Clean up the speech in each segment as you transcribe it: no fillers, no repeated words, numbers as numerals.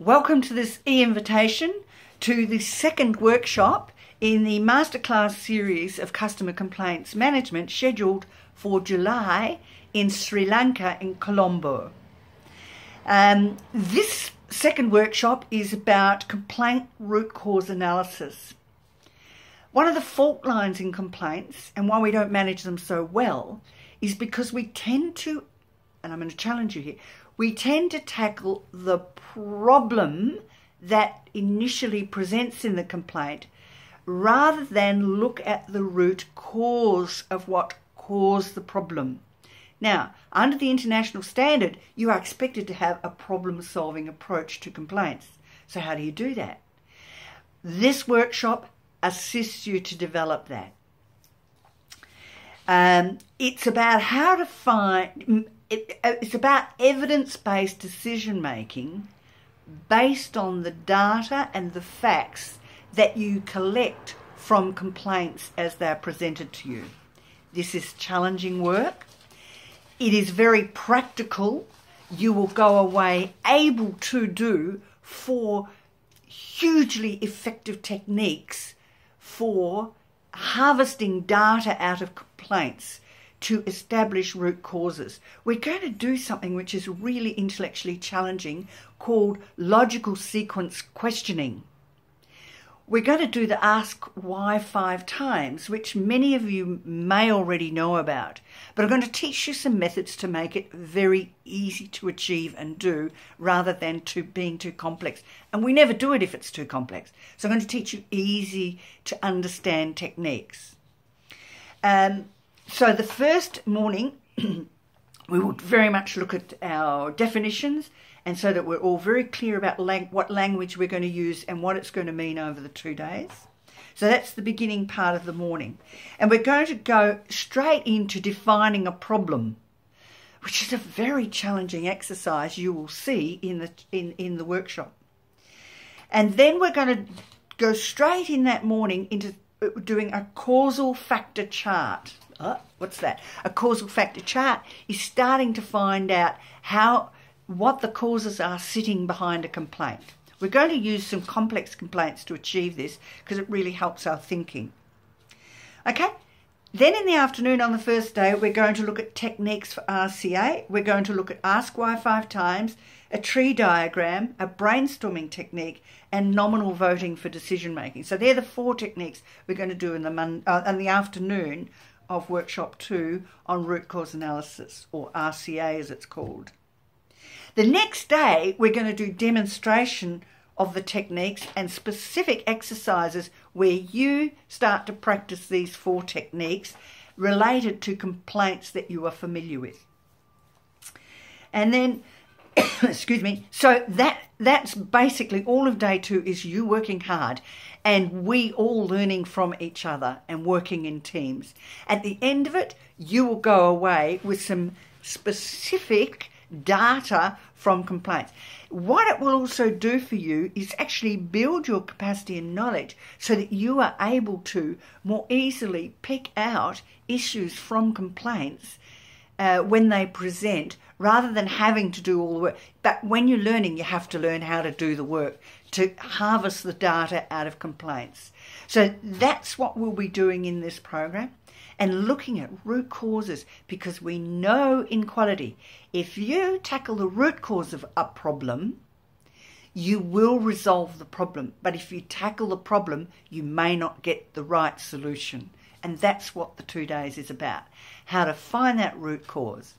Welcome to this e-invitation to the second workshop in the masterclass series of customer complaints management scheduled for July in Sri Lanka in Colombo. This second workshop is about complaint root cause analysis. One of the fault lines in complaints, and why we don't manage them so well, is because we tend to, and I'm going to challenge you here, we tend to tackle the problem that initially presents in the complaint rather than look at the root cause of what caused the problem. Now, under the international standard, you are expected to have a problem-solving approach to complaints. So how do you do that? This workshop assists you to develop that. It's about how to find... It's about evidence-based decision-making based on the data and the facts that you collect from complaints as they're presented to you. This is challenging work. It is very practical. You will go away able to do 4 hugely effective techniques for harvesting data out of complaints to establish root causes. We're going to do something which is really intellectually challenging called logical sequence questioning. We're going to do the ask why 5 times, which many of you may already know about, but I'm going to teach you some methods to make it very easy to achieve and do rather than being too complex. And we never do it if it's too complex. So I'm going to teach you easy to understand techniques. So the first morning, we will very much look at our definitions, and so that we're all very clear about what language we're going to use and what it's going to mean over the 2 days. So that's the beginning part of the morning. And we're going to go straight into defining a problem, which is a very challenging exercise you will see in the workshop. And then we're going to go straight in that morning into doing a causal factor chart. What's that? A causal factor chart is starting to find out what the causes are sitting behind a complaint. We're going to use some complex complaints to achieve this because it really helps our thinking. Okay, then in the afternoon on the first day, we're going to look at techniques for RCA. We're going to look at Ask Why 5 times, a tree diagram, a brainstorming technique, and nominal voting for decision making. So they're the 4 techniques we're going to do in the afternoon of workshop 2 on root cause analysis, or RCA as it's called. The next day, we're going to do demonstration of the techniques and specific exercises where you start to practice these 4 techniques related to complaints that you are familiar with. And then, excuse me, so that's basically all of day 2 is you working hard and we all learning from each other and working in teams. At the end of it, you will go away with some specific data from complaints. What it will also do for you is actually build your capacity and knowledge so that you are able to more easily pick out issues from complaints when they present, rather than having to do all the work. But when you're learning, you have to learn how to do the work to harvest the data out of complaints. So that's what we'll be doing in this program, and looking at root causes, because we know in quality, if you tackle the root cause of a problem, you will resolve the problem. But if you tackle the problem, you may not get the right solution. And that's what the 2 days is about, how to find that root cause.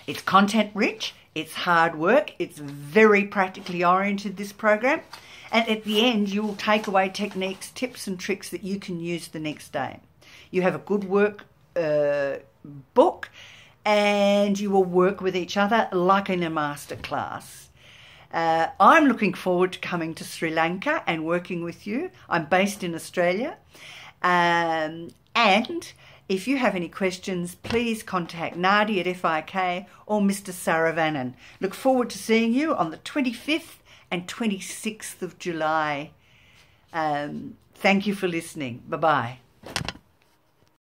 It's content rich, it's hard work, it's very practically oriented, this program. And at the end, you will take away techniques, tips and tricks that you can use the next day. You have a good work book, and you will work with each other like in a masterclass. I'm looking forward to coming to Sri Lanka and working with you. I'm based in Australia. And if you have any questions, please contact Nadi at FIK or Mr. Saravanan. Look forward to seeing you on the 25th and 26th of July. Thank you for listening. Bye-bye.